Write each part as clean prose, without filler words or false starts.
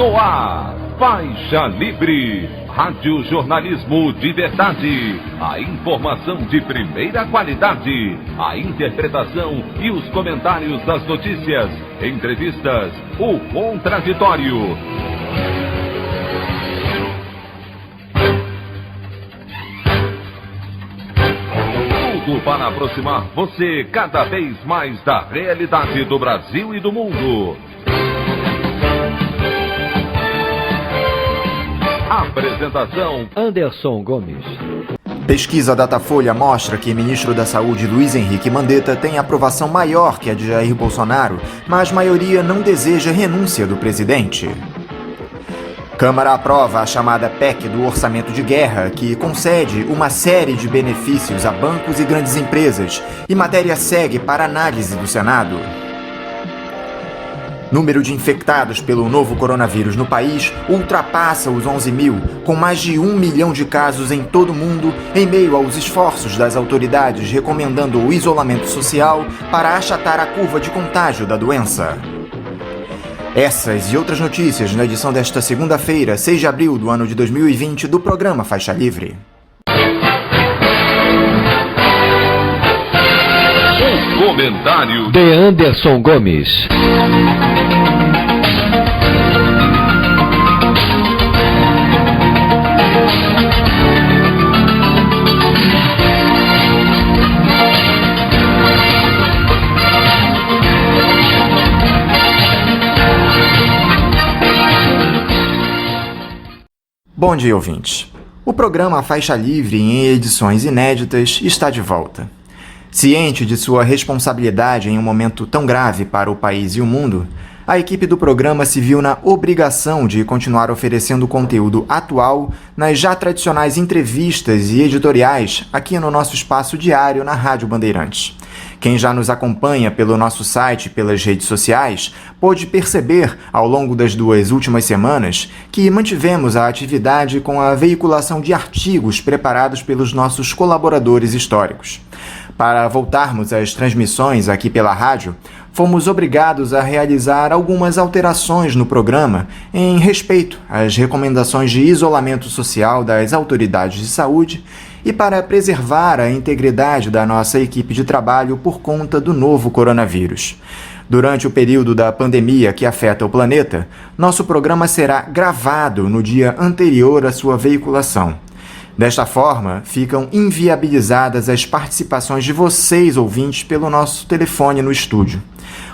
No ar, Faixa Livre, rádio jornalismo de verdade, a informação de primeira qualidade, a interpretação e os comentários das notícias, entrevistas, o contraditório. Tudo para aproximar você cada vez mais da realidade do Brasil e do mundo. Apresentação: Anderson Gomes. Pesquisa Datafolha mostra que o ministro da Saúde, Luiz Henrique Mandetta, tem aprovação maior que a de Jair Bolsonaro, mas a maioria não deseja renúncia do presidente. Câmara aprova a chamada PEC do Orçamento de Guerra, que concede uma série de benefícios a bancos e grandes empresas, e matéria segue para análise do Senado. Número de infectados pelo novo coronavírus no país ultrapassa os 11 mil, com mais de 1 milhão de casos em todo o mundo, em meio aos esforços das autoridades recomendando o isolamento social para achatar a curva de contágio da doença. Essas e outras notícias na edição desta segunda-feira, 6 de abril do ano de 2020, do programa Faixa Livre. Comentário de Anderson Gomes. Bom dia, ouvintes. O programa Faixa Livre, em edições inéditas, está de volta. Ciente de sua responsabilidade em um momento tão grave para o país e o mundo, a equipe do programa se viu na obrigação de continuar oferecendo conteúdo atual nas já tradicionais entrevistas e editoriais aqui no nosso espaço diário na Rádio Bandeirantes. Quem já nos acompanha pelo nosso site e pelas redes sociais pôde perceber, ao longo das 2 últimas semanas, que mantivemos a atividade com a veiculação de artigos preparados pelos nossos colaboradores históricos. Para voltarmos às transmissões aqui pela rádio, fomos obrigados a realizar algumas alterações no programa em respeito às recomendações de isolamento social das autoridades de saúde e para preservar a integridade da nossa equipe de trabalho por conta do novo coronavírus. Durante o período da pandemia que afeta o planeta, nosso programa será gravado no dia anterior à sua veiculação. Desta forma, ficam inviabilizadas as participações de vocês, ouvintes, pelo nosso telefone no estúdio.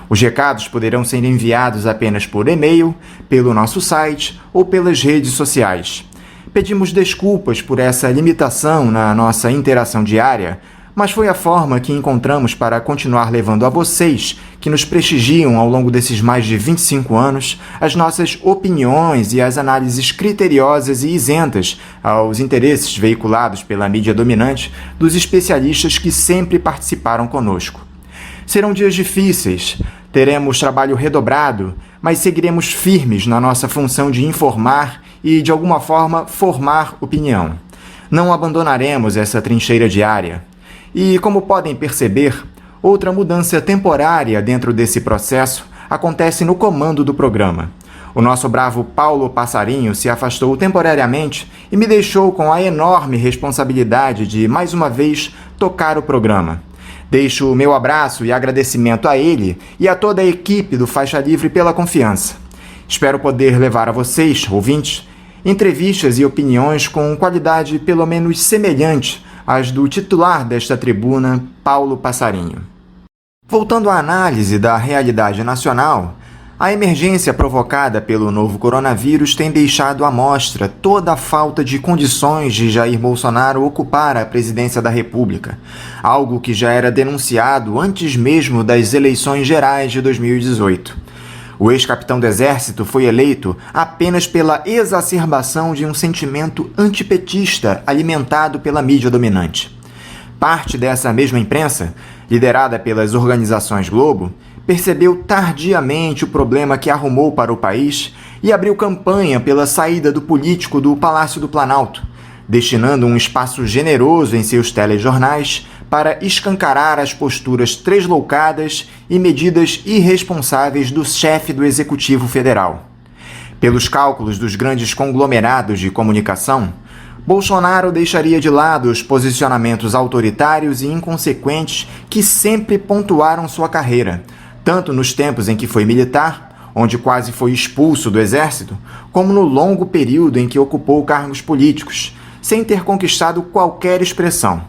Os recados poderão ser enviados apenas por e-mail, pelo nosso site ou pelas redes sociais. Pedimos desculpas por essa limitação na nossa interação diária, mas foi a forma que encontramos para continuar levando a vocês, que nos prestigiam ao longo desses mais de 25 anos, as nossas opiniões e as análises criteriosas e isentas aos interesses veiculados pela mídia dominante dos especialistas que sempre participaram conosco. Serão dias difíceis, teremos trabalho redobrado, mas seguiremos firmes na nossa função de informar e, de alguma forma, formar opinião. Não abandonaremos essa trincheira diária. E, como podem perceber, outra mudança temporária dentro desse processo acontece no comando do programa. O nosso bravo Paulo Passarinho se afastou temporariamente e me deixou com a enorme responsabilidade de, mais uma vez, tocar o programa. Deixo o meu abraço e agradecimento a ele e a toda a equipe do Faixa Livre pela confiança. Espero poder levar a vocês, ouvintes, entrevistas e opiniões com qualidade pelo menos semelhante às do titular desta tribuna, Paulo Passarinho. Voltando à análise da realidade nacional, a emergência provocada pelo novo coronavírus tem deixado à mostra toda a falta de condições de Jair Bolsonaro ocupar a presidência da República, algo que já era denunciado antes mesmo das eleições gerais de 2018. O ex-capitão do Exército foi eleito apenas pela exacerbação de um sentimento antipetista alimentado pela mídia dominante. Parte dessa mesma imprensa, liderada pelas organizações Globo, percebeu tardiamente o problema que arrumou para o país e abriu campanha pela saída do político do Palácio do Planalto, destinando um espaço generoso em seus telejornais para escancarar as posturas tresloucadas e medidas irresponsáveis do chefe do Executivo Federal. Pelos cálculos dos grandes conglomerados de comunicação, Bolsonaro deixaria de lado os posicionamentos autoritários e inconsequentes que sempre pontuaram sua carreira, tanto nos tempos em que foi militar, onde quase foi expulso do exército, como no longo período em que ocupou cargos políticos, sem ter conquistado qualquer expressão.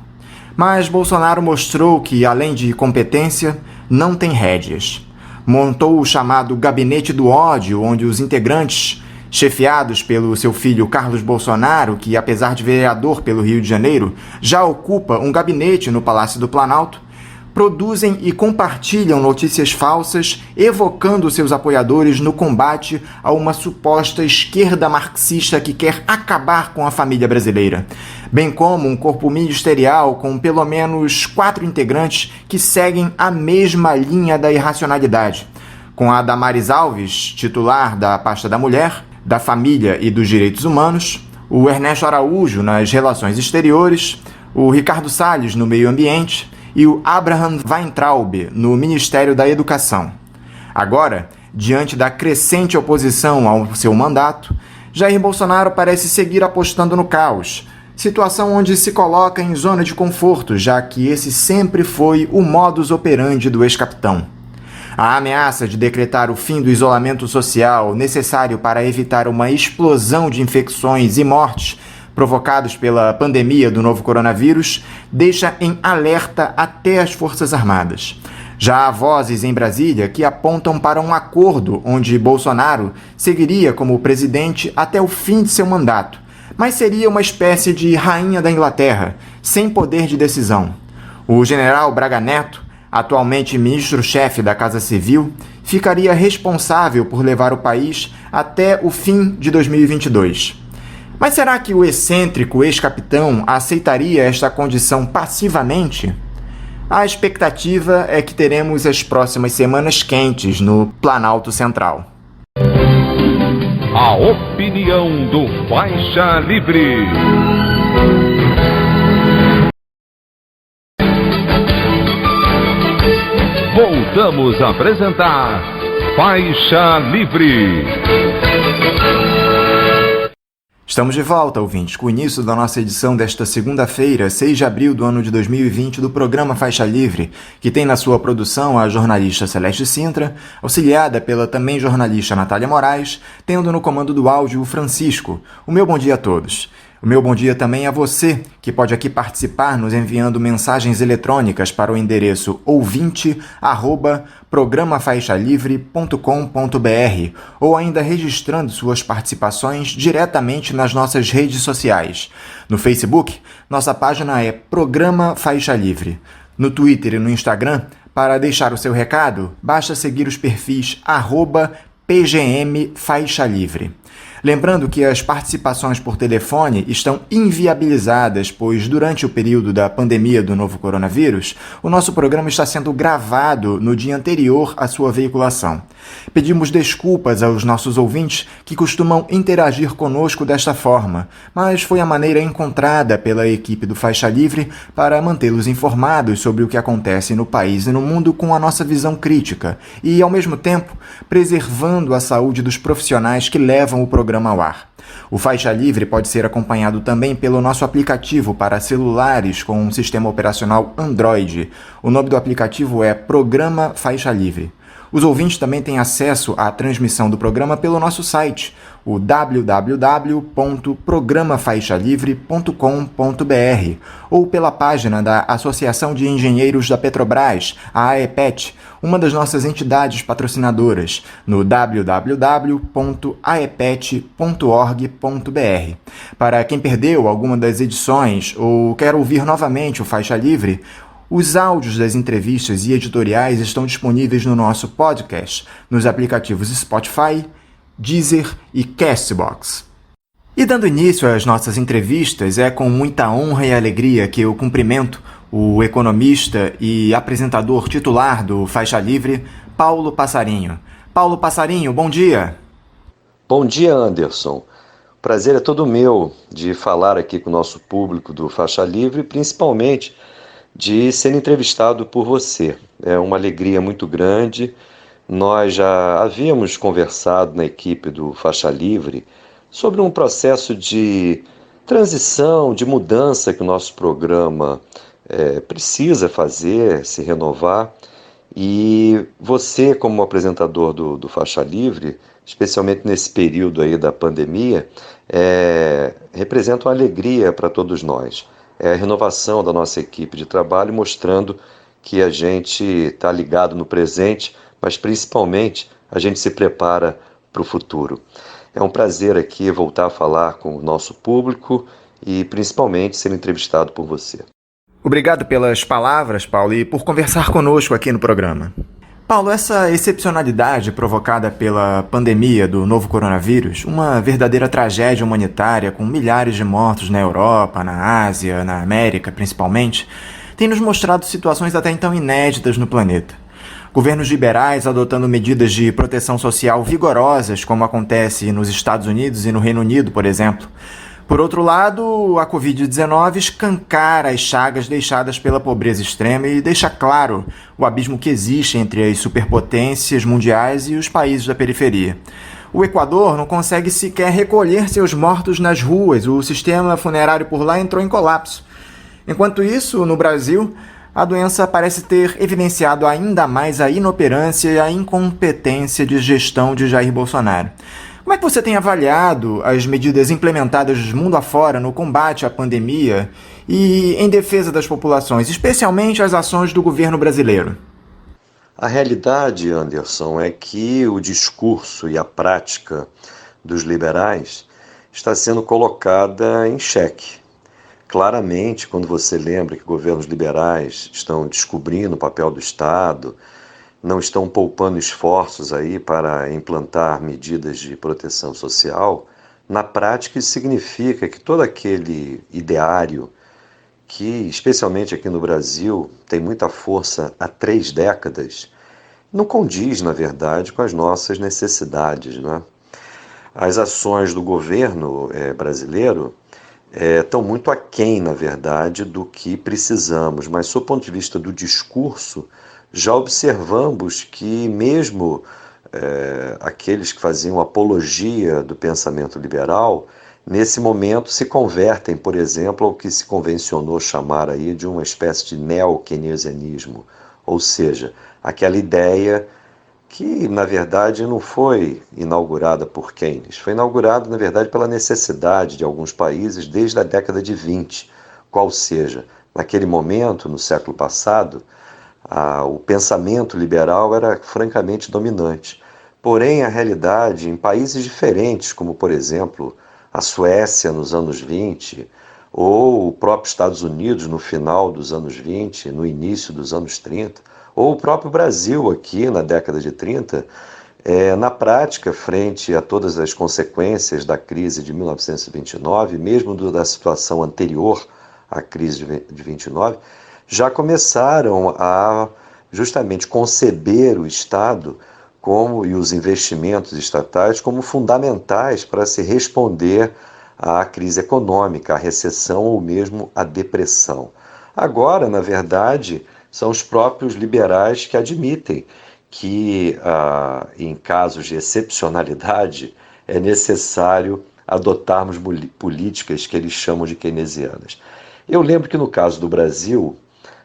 Mas Bolsonaro mostrou que, além de competência, não tem rédeas. Montou o chamado Gabinete do Ódio, onde os integrantes, chefiados pelo seu filho Carlos Bolsonaro, que, apesar de vereador pelo Rio de Janeiro, já ocupa um gabinete no Palácio do Planalto, produzem e compartilham notícias falsas, evocando seus apoiadores no combate a uma suposta esquerda marxista que quer acabar com a família brasileira, bem como um corpo ministerial com pelo menos 4 integrantes que seguem a mesma linha da irracionalidade, com a Damares Alves, titular da pasta da Mulher, da Família e dos Direitos Humanos, o Ernesto Araújo nas Relações Exteriores, o Ricardo Salles no Meio Ambiente e o Abraham Weintraub no Ministério da Educação. Agora, diante da crescente oposição ao seu mandato, Jair Bolsonaro parece seguir apostando no caos, situação onde se coloca em zona de conforto, já que esse sempre foi o modus operandi do ex-capitão. A ameaça de decretar o fim do isolamento social necessário para evitar uma explosão de infecções e mortes provocados pela pandemia do novo coronavírus deixa em alerta até as Forças Armadas. Já há vozes em Brasília que apontam para um acordo onde Bolsonaro seguiria como presidente até o fim de seu mandato, mas seria uma espécie de rainha da Inglaterra, sem poder de decisão. O general Braga Neto, atualmente ministro-chefe da Casa Civil, ficaria responsável por levar o país até o fim de 2022. Mas será que o excêntrico ex-capitão aceitaria esta condição passivamente? A expectativa é que teremos as próximas semanas quentes no Planalto Central. A opinião do Faixa Livre. Voltamos a apresentar Faixa Livre. Estamos de volta, ouvintes, com o início da nossa edição desta segunda-feira, 6 de abril do ano de 2020, do programa Faixa Livre, que tem na sua produção a jornalista Celeste Sintra, auxiliada pela também jornalista Natália Moraes, tendo no comando do áudio o Francisco. O meu bom dia a todos. O meu bom dia também a você, que pode aqui participar nos enviando mensagens eletrônicas para o endereço ouvinte@programafaixalivre.com.br ou ainda registrando suas participações diretamente nas nossas redes sociais. No Facebook, nossa página é Programa Faixa Livre. No Twitter e no Instagram, para deixar o seu recado, basta seguir os perfis @PGM Faixa Livre. Lembrando que as participações por telefone estão inviabilizadas, pois durante o período da pandemia do novo coronavírus, o nosso programa está sendo gravado no dia anterior à sua veiculação. Pedimos desculpas aos nossos ouvintes que costumam interagir conosco desta forma, mas foi a maneira encontrada pela equipe do Faixa Livre para mantê-los informados sobre o que acontece no país e no mundo com a nossa visão crítica e, ao mesmo tempo, preservando a saúde dos profissionais que levam o programa ao ar. O Faixa Livre pode ser acompanhado também pelo nosso aplicativo para celulares com um sistema operacional Android. O nome do aplicativo é Programa Faixa Livre. Os ouvintes também têm acesso à transmissão do programa pelo nosso site, o www.programafaixalivre.com.br, ou pela página da Associação de Engenheiros da Petrobras, a AEPET, uma das nossas entidades patrocinadoras, no www.aepet.org.br. Para quem perdeu alguma das edições ou quer ouvir novamente o Faixa Livre, os áudios das entrevistas e editoriais estão disponíveis no nosso podcast, nos aplicativos Spotify, Deezer e Castbox. E dando início às nossas entrevistas, é com muita honra e alegria que eu cumprimento o economista e apresentador titular do Faixa Livre, Paulo Passarinho. Paulo Passarinho, bom dia! Bom dia, Anderson. O prazer é todo meu de falar aqui com o nosso público do Faixa Livre, principalmente de ser entrevistado por você. É uma alegria muito grande Nós já havíamos conversado na equipe do Faixa Livre sobre um processo de transição, de mudança que o nosso programa precisa fazer, se renovar. E você, como apresentador do Faixa Livre, especialmente nesse período aí da pandemia, representa uma alegria para todos nós. É a renovação da nossa equipe de trabalho, mostrando que a gente está ligado no presente, mas principalmente a gente se prepara para o futuro. É um prazer aqui voltar a falar com o nosso público e principalmente ser entrevistado por você. Obrigado pelas palavras, Paulo, e por conversar conosco aqui no programa. Paulo, essa excepcionalidade provocada pela pandemia do novo coronavírus, uma verdadeira tragédia humanitária com milhares de mortos na Europa, na Ásia, na América principalmente, tem nos mostrado situações até então inéditas no planeta. Governos liberais adotando medidas de proteção social vigorosas, como acontece nos Estados Unidos e no Reino Unido, por exemplo. Por outro lado, a Covid-19 escancara as chagas deixadas pela pobreza extrema e deixa claro o abismo que existe entre as superpotências mundiais e os países da periferia. O Equador não consegue sequer recolher seus mortos nas ruas, o sistema funerário por lá entrou em colapso. Enquanto isso, no Brasil, a doença parece ter evidenciado ainda mais a inoperância e a incompetência de gestão de Jair Bolsonaro. Como é que você tem avaliado as medidas implementadas mundo afora no combate à pandemia e em defesa das populações, especialmente as ações do governo brasileiro? A realidade, Anderson, é que o discurso e a prática dos liberais está sendo colocada em xeque. Claramente, quando você lembra que governos liberais estão descobrindo o papel do Estado, não estão poupando esforços aí para implantar medidas de proteção social, na prática isso significa que todo aquele ideário que, especialmente aqui no Brasil, tem muita força há 3 décadas, não condiz, na verdade, com as nossas necessidades, né? As ações do governo brasileiro estão muito aquém, na verdade, do que precisamos, mas, sob o ponto de vista do discurso, já observamos que mesmo aqueles que faziam apologia do pensamento liberal, nesse momento se convertem, por exemplo, ao que se convencionou chamar aí de uma espécie de neo-keynesianismo, ou seja, aquela ideia que, na verdade, não foi inaugurada por Keynes, foi inaugurada, na verdade, pela necessidade de alguns países desde a década de 20, qual seja, naquele momento, no século passado, o pensamento liberal era francamente dominante. Porém, a realidade, em países diferentes, como, por exemplo, a Suécia nos anos 20, ou o próprio Estados Unidos no final dos anos 20, no início dos anos 30, ou o próprio Brasil aqui na década de 30, na prática, frente a todas as consequências da crise de 1929, mesmo da situação anterior à crise de 29, já começaram a justamente conceber o Estado e os investimentos estatais como fundamentais para se responder à crise econômica, à recessão ou mesmo à depressão. Agora, na verdade, são os próprios liberais que admitem que, em casos de excepcionalidade, é necessário adotarmos políticas que eles chamam de keynesianas. Eu lembro que, no caso do Brasil,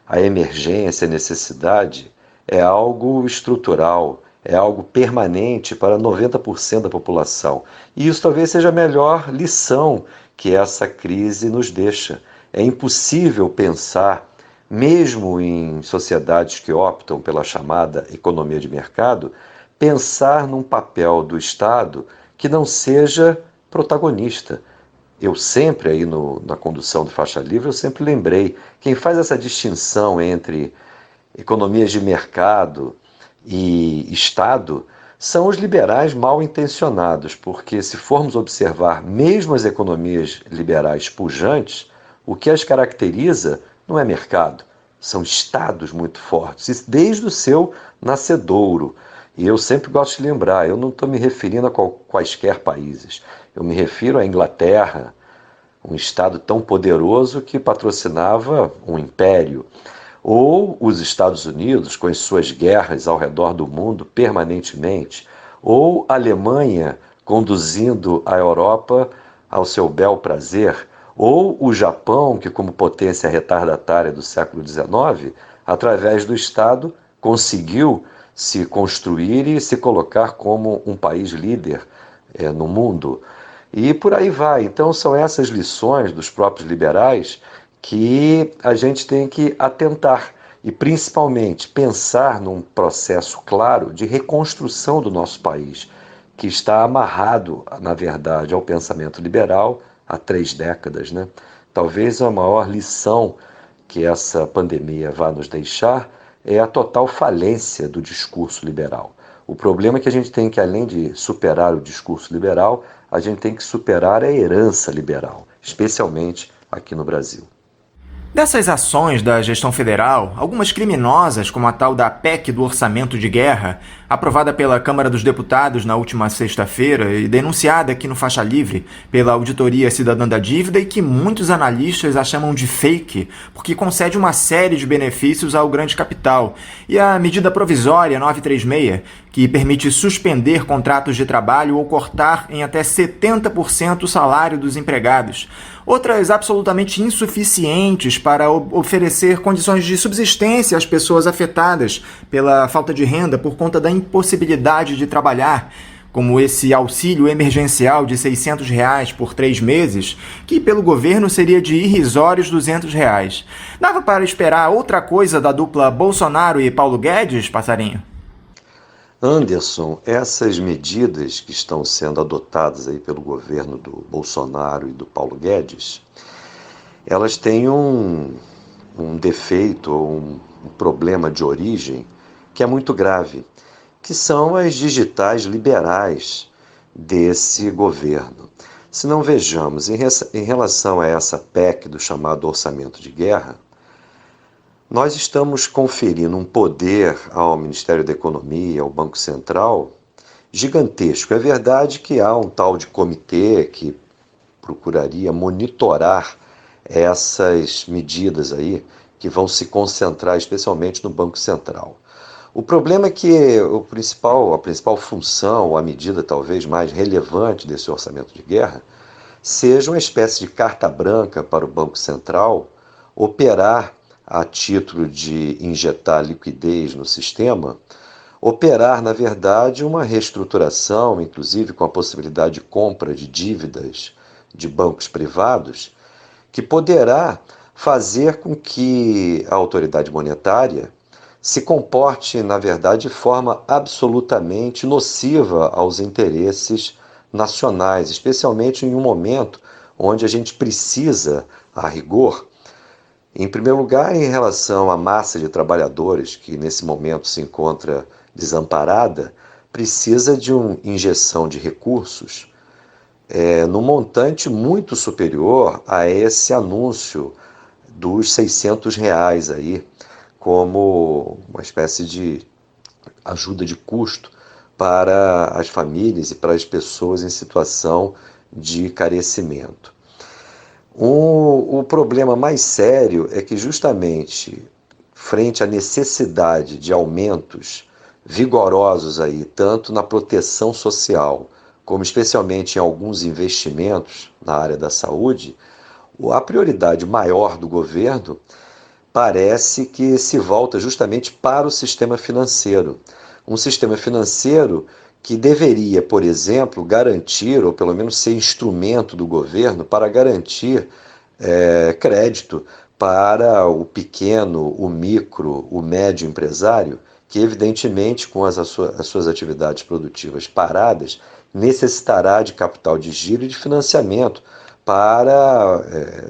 a emergência, a necessidade é algo estrutural, é algo permanente para 90% da população. E isso talvez seja a melhor lição que essa crise nos deixa. É impossível pensar, mesmo em sociedades que optam pela chamada economia de mercado, pensar num papel do Estado que não seja protagonista. Eu sempre, aí na condução do Faixa Livre, eu sempre lembrei, quem faz essa distinção entre economias de mercado e Estado são os liberais mal intencionados, porque se formos observar mesmo as economias liberais pujantes, o que as caracteriza não é mercado, são Estados muito fortes, desde o seu nascedouro. E eu sempre gosto de lembrar, eu não estou me referindo a quaisquer países, eu me refiro à Inglaterra, um Estado tão poderoso que patrocinava um império, ou os Estados Unidos, com as suas guerras ao redor do mundo permanentemente, ou a Alemanha conduzindo a Europa ao seu bel prazer, ou o Japão, que como potência retardatária do século XIX, através do Estado, conseguiu se construir e se colocar como um país líder no mundo. E por aí vai. Então são essas lições dos próprios liberais que a gente tem que atentar e principalmente pensar num processo claro de reconstrução do nosso país, que está amarrado, na verdade, ao pensamento liberal há 3 décadas, né? Talvez a maior lição que essa pandemia vai nos deixar é a total falência do discurso liberal. O problema é que a gente tem que, além de superar o discurso liberal, a gente tem que superar a herança liberal, especialmente aqui no Brasil. Dessas ações da gestão federal, algumas criminosas, como a tal da PEC do Orçamento de Guerra, aprovada pela Câmara dos Deputados na última sexta-feira e denunciada aqui no Faixa Livre pela Auditoria Cidadã da Dívida e que muitos analistas a chamam de fake, porque concede uma série de benefícios ao grande capital, e a medida provisória 936, que permite suspender contratos de trabalho ou cortar em até 70% o salário dos empregados. Outras absolutamente insuficientes para oferecer condições de subsistência às pessoas afetadas pela falta de renda por conta da impossibilidade de trabalhar, como esse auxílio emergencial de R$ 600 por 3 meses, que pelo governo seria de irrisórios R$ 200. Dava para esperar outra coisa da dupla Bolsonaro e Paulo Guedes, passarinho? Anderson, essas medidas que estão sendo adotadas aí pelo governo do Bolsonaro e do Paulo Guedes, elas têm um defeito, um problema de origem que é muito grave, que são as digitais liberais desse governo. Se não vejamos, em relação a essa PEC do chamado orçamento de guerra, nós estamos conferindo um poder ao Ministério da Economia, ao Banco Central, gigantesco. É verdade que há um tal de comitê que procuraria monitorar essas medidas aí, que vão se concentrar especialmente no Banco Central. O problema é que a principal função, a medida talvez mais relevante desse orçamento de guerra, seja uma espécie de carta branca para o Banco Central operar a título de injetar liquidez no sistema, operar, na verdade, uma reestruturação, inclusive com a possibilidade de compra de dívidas de bancos privados, que poderá fazer com que a autoridade monetária se comporte, na verdade, de forma absolutamente nociva aos interesses nacionais, especialmente em um momento onde a gente precisa, a rigor, em primeiro lugar, em relação à massa de trabalhadores que nesse momento se encontra desamparada, precisa de uma injeção de recursos num montante muito superior a esse anúncio dos R$ 600 aí, como uma espécie de ajuda de custo para as famílias e para as pessoas em situação de carecimento. O problema mais sério é que justamente frente à necessidade de aumentos vigorosos aí, tanto na proteção social, como especialmente em alguns investimentos na área da saúde, a prioridade maior do governo parece que se volta justamente para o sistema financeiro. Um sistema financeiro que deveria, por exemplo, garantir, ou pelo menos ser instrumento do governo para garantir crédito para o pequeno, o micro, o médio empresário, que evidentemente com as suas atividades produtivas paradas, necessitará de capital de giro e de financiamento para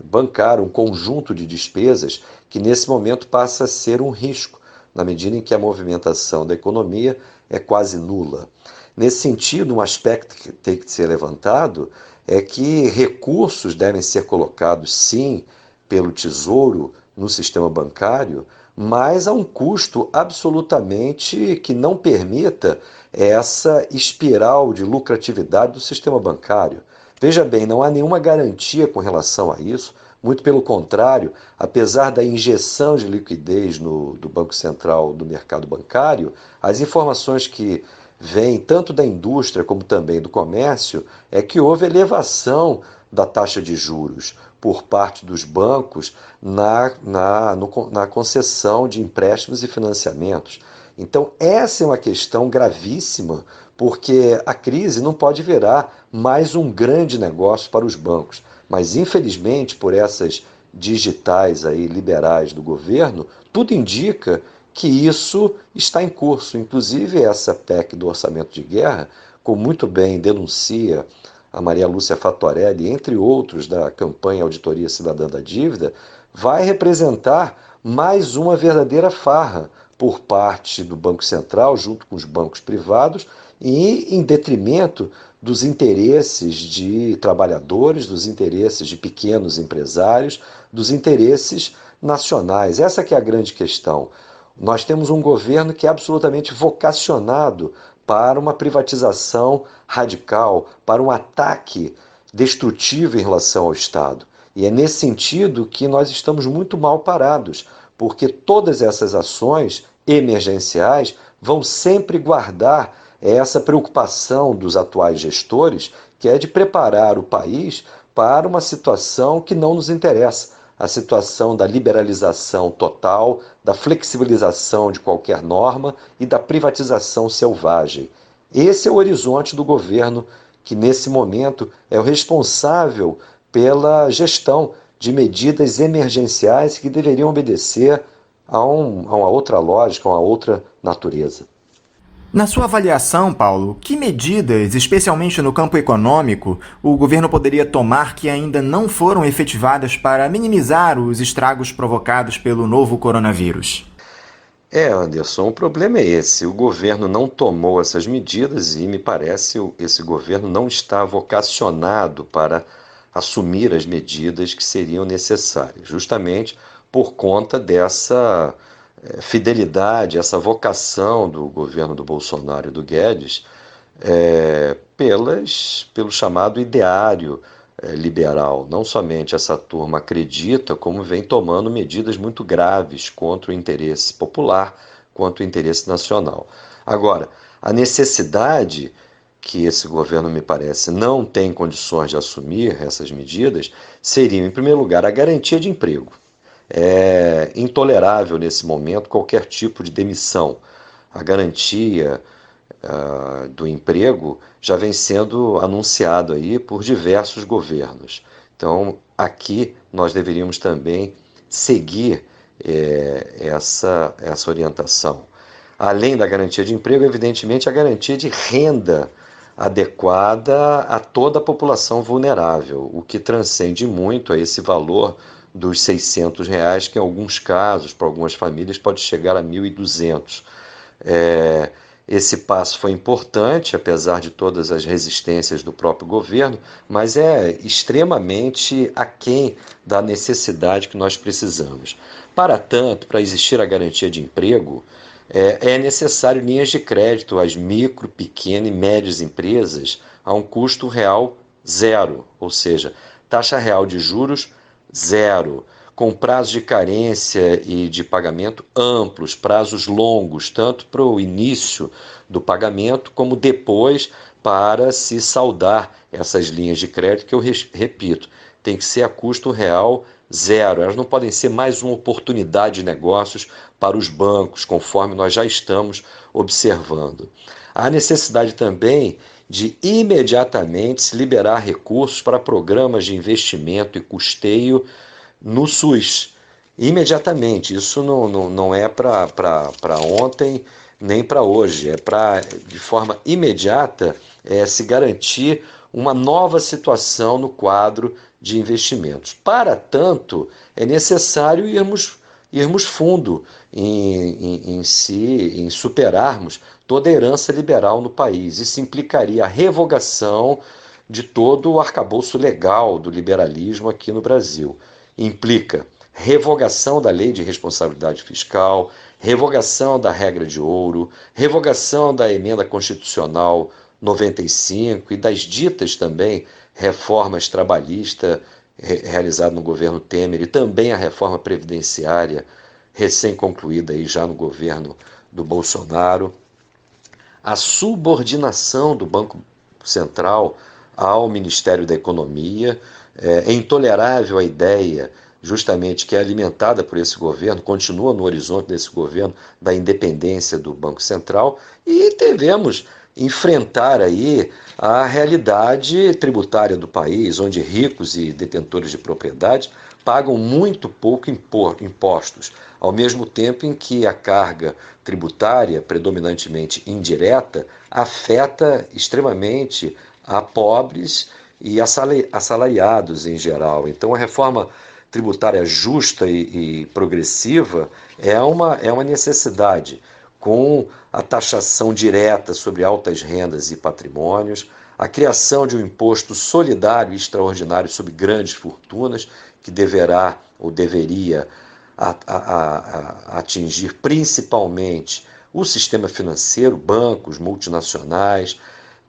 bancar um conjunto de despesas que nesse momento passa a ser um risco, na medida em que a movimentação da economia é quase nula. Nesse sentido, um aspecto que tem que ser levantado é que recursos devem ser colocados, sim, pelo Tesouro no sistema bancário, mas a um custo absolutamente que não permita essa espiral de lucratividade do sistema bancário. Veja bem, não há nenhuma garantia com relação a isso, Muito pelo contrário, apesar da injeção de liquidez do Banco Central do mercado bancário, as informações que vêm tanto da indústria como também do comércio é que houve elevação da taxa de juros por parte dos bancos na concessão de empréstimos e financiamentos. Então, essa é uma questão gravíssima, porque a crise não pode virar mais um grande negócio para os bancos. Mas, infelizmente, por essas digitais aí, liberais do governo, tudo indica que isso está em curso. Inclusive, essa PEC do orçamento de guerra, como muito bem denuncia a Maria Lúcia Fattorelli, entre outros da campanha Auditoria Cidadã da Dívida, vai representar mais uma verdadeira farra por parte do Banco Central, junto com os bancos privados, e em detrimento dos interesses de trabalhadores, dos interesses de pequenos empresários, dos interesses nacionais. Essa que é a grande questão. Nós temos um governo que é absolutamente vocacionado para uma privatização radical, para um ataque destrutivo em relação ao Estado. E é nesse sentido que nós estamos muito mal parados, porque todas essas ações emergenciais vão sempre guardar essa preocupação dos atuais gestores, que é de preparar o país para uma situação que não nos interessa, a situação da liberalização total, da flexibilização de qualquer norma e da privatização selvagem. Esse é o horizonte do governo que, nesse momento, é o responsável pela gestão de medidas emergenciais que deveriam obedecer a uma outra lógica, a uma outra natureza. Na sua avaliação, Paulo, que medidas, especialmente no campo econômico, o governo poderia tomar que ainda não foram efetivadas para minimizar os estragos provocados pelo novo coronavírus? Anderson, o problema é esse. O governo não tomou essas medidas e, me parece, esse governo não está vocacionado para assumir as medidas que seriam necessárias, justamente por conta dessa fidelidade, essa vocação do governo do Bolsonaro e do Guedes pelo chamado ideário liberal. Não somente essa turma acredita, como vem tomando medidas muito graves contra o interesse popular, contra o interesse nacional. Agora, a necessidade que esse governo, me parece, não tem condições de assumir essas medidas seria, em primeiro lugar, a garantia de emprego. É intolerável nesse momento qualquer tipo de demissão. A garantia do emprego já vem sendo anunciado aí por diversos governos. Então, aqui nós deveríamos também seguir essa orientação. Além da garantia de emprego, evidentemente, a garantia de renda adequada a toda a população vulnerável, o que transcende muito a esse valor dos R$600, que em alguns casos, para algumas famílias, pode chegar a R$1.200. Esse passo foi importante, apesar de todas as resistências do próprio governo, mas é extremamente aquém da necessidade que nós precisamos. Para tanto, para existir a garantia de emprego, é necessário linhas de crédito às micro, pequenas e médias empresas a um custo real zero, ou seja, taxa real de juros zero, com prazos de carência e de pagamento amplos, prazos longos, tanto para o início do pagamento como depois para se saldar essas linhas de crédito, que eu repito, tem que ser a custo real zero. Elas não podem ser mais uma oportunidade de negócios para os bancos, conforme nós já estamos observando. Há necessidade também de imediatamente se liberar recursos para programas de investimento e custeio no SUS. Imediatamente. Isso não é para ontem nem para hoje. É para, de forma imediata, se garantir uma nova situação no quadro de investimentos. Para tanto, é necessário irmos fundo em superarmos toda a herança liberal no país. Isso implicaria a revogação de todo o arcabouço legal do liberalismo aqui no Brasil. Implica revogação da lei de responsabilidade fiscal, revogação da regra de ouro, revogação da emenda constitucional 95 e das ditas também reformas trabalhistas realizado no governo Temer e também a reforma previdenciária recém-concluída aí já no governo do Bolsonaro, a subordinação do Banco Central ao Ministério da Economia. É intolerável a ideia, justamente que é alimentada por esse governo, continua no horizonte desse governo, da independência do Banco Central, e devemos enfrentar aí a realidade tributária do país, onde ricos e detentores de propriedade pagam muito pouco impostos, ao mesmo tempo em que a carga tributária, predominantemente indireta, afeta extremamente a pobres e assalariados em geral. Então, a reforma tributária justa e progressiva é uma necessidade, com a taxação direta sobre altas rendas e patrimônios, a criação de um imposto solidário e extraordinário sobre grandes fortunas, que deverá ou deveria atingir principalmente o sistema financeiro, bancos, multinacionais.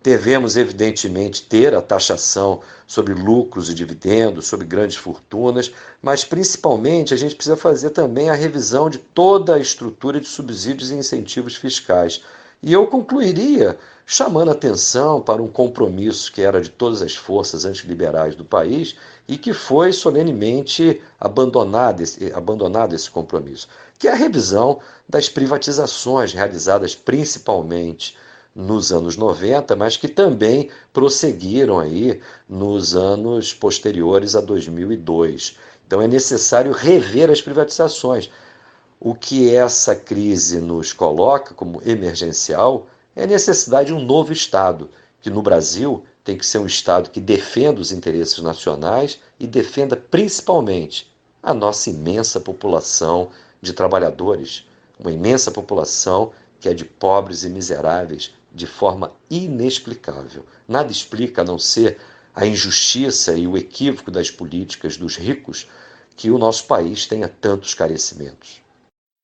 Devemos, evidentemente, ter a taxação sobre lucros e dividendos, sobre grandes fortunas, mas, principalmente, a gente precisa fazer também a revisão de toda a estrutura de subsídios e incentivos fiscais. E eu concluiria chamando atenção para um compromisso que era de todas as forças antiliberais do país e que foi solenemente abandonado esse compromisso, que é a revisão das privatizações realizadas principalmente nos anos 90, mas que também prosseguiram aí nos anos posteriores a 2002. Então é necessário rever as privatizações. O que essa crise nos coloca como emergencial é a necessidade de um novo Estado, que no Brasil tem que ser um Estado que defenda os interesses nacionais e defenda principalmente a nossa imensa população de trabalhadores, uma imensa população que é de pobres e miseráveis de forma inexplicável. Nada explica a não ser a injustiça e o equívoco das políticas dos ricos que o nosso país tenha tantos carecimentos.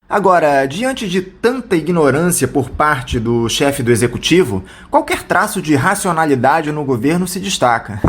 Agora, diante de tanta ignorância por parte do chefe do executivo, qualquer traço de racionalidade no governo se destaca.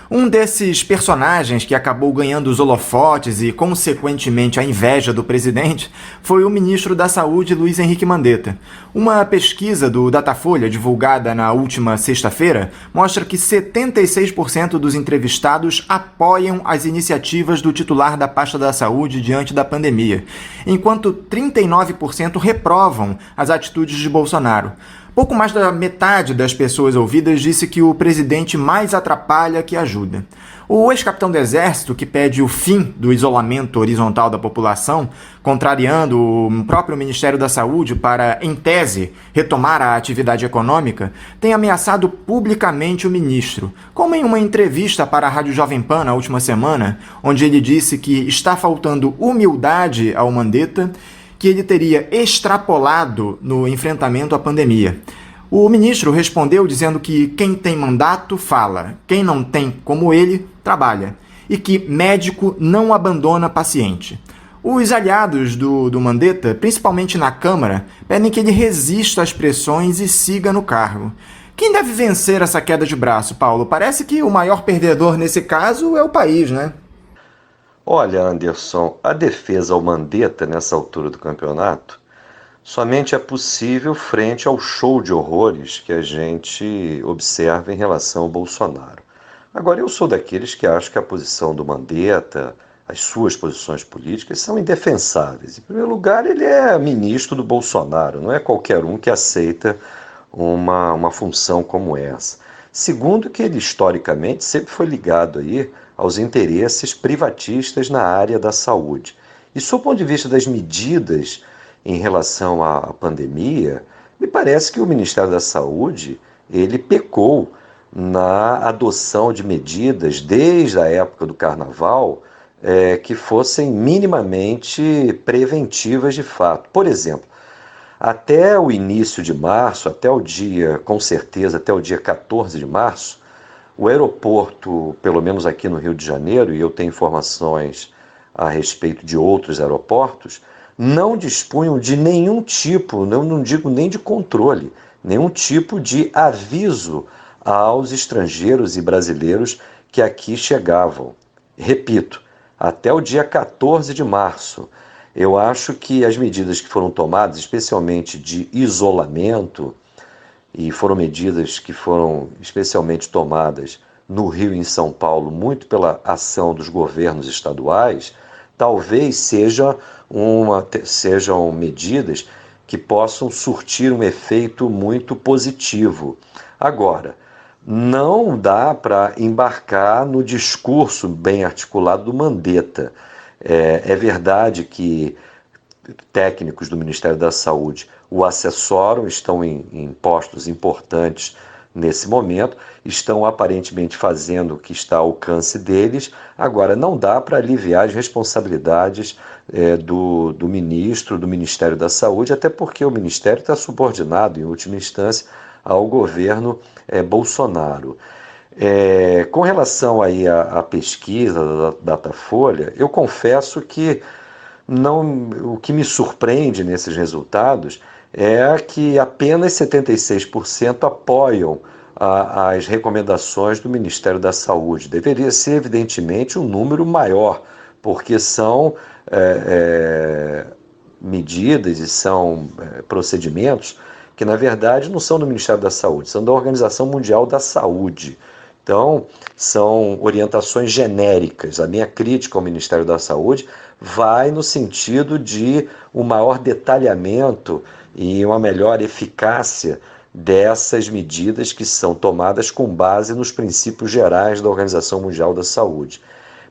Um desses personagens que acabou ganhando os holofotes e, consequentemente, a inveja do presidente foi o ministro da Saúde, Luiz Henrique Mandetta. Uma pesquisa do Datafolha, divulgada na última sexta-feira, mostra que 76% dos entrevistados apoiam as iniciativas do titular da pasta da saúde diante da pandemia, enquanto 39% reprovam as atitudes de Bolsonaro. Pouco mais da metade das pessoas ouvidas disse que o presidente mais atrapalha que ajuda. O ex-capitão do Exército, que pede o fim do isolamento horizontal da população, contrariando o próprio Ministério da Saúde para, em tese, retomar a atividade econômica, tem ameaçado publicamente o ministro, como em uma entrevista para a Rádio Jovem Pan na última semana, onde ele disse que está faltando humildade ao Mandetta, que ele teria extrapolado no enfrentamento à pandemia. O ministro respondeu dizendo que quem tem mandato fala, quem não tem, como ele, trabalha, e que médico não abandona paciente. Os aliados do Mandetta, principalmente na Câmara, pedem que ele resista às pressões e siga no cargo. Quem deve vencer essa queda de braço, Paulo? Parece que o maior perdedor nesse caso é o país, né? Olha, Anderson, a defesa ao Mandetta nessa altura do campeonato somente é possível frente ao show de horrores que a gente observa em relação ao Bolsonaro. Agora, eu sou daqueles que acham que a posição do Mandetta, as suas posições políticas, são indefensáveis. Em primeiro lugar, ele é ministro do Bolsonaro, não é qualquer um que aceita uma função como essa. Segundo, que ele historicamente sempre foi ligado aí aos interesses privatistas na área da saúde. E, sob o ponto de vista das medidas em relação à pandemia, me parece que o Ministério da Saúde ele pecou na adoção de medidas desde a época do Carnaval que fossem minimamente preventivas de fato. Por exemplo, até o início de março, com certeza até o dia 14 de março, o aeroporto, pelo menos aqui no Rio de Janeiro, e eu tenho informações a respeito de outros aeroportos, não dispunham de nenhum tipo, não digo nem de controle, nenhum tipo de aviso aos estrangeiros e brasileiros que aqui chegavam. Repito, até o dia 14 de março. Eu acho que as medidas que foram tomadas, especialmente de isolamento, e foram medidas que foram especialmente tomadas no Rio e em São Paulo, muito pela ação dos governos estaduais, talvez sejam medidas que possam surtir um efeito muito positivo. Agora, não dá para embarcar no discurso bem articulado do Mandetta. É verdade que técnicos do Ministério da Saúde o assessoram, estão em postos importantes nesse momento, estão aparentemente fazendo o que está ao alcance deles. Agora, não dá para aliviar as responsabilidades do ministro, do Ministério da Saúde, até porque o Ministério está subordinado, em última instância, ao governo Bolsonaro. Com relação aí à pesquisa da Datafolha, eu confesso que o que me surpreende nesses resultados é que apenas 76% apoiam as recomendações do Ministério da Saúde. Deveria ser, evidentemente, um número maior, porque são medidas e são procedimentos que, na verdade, não são do Ministério da Saúde, são da Organização Mundial da Saúde. Então, são orientações genéricas. A minha crítica ao Ministério da Saúde vai no sentido de um maior detalhamento e uma melhor eficácia dessas medidas que são tomadas com base nos princípios gerais da Organização Mundial da Saúde.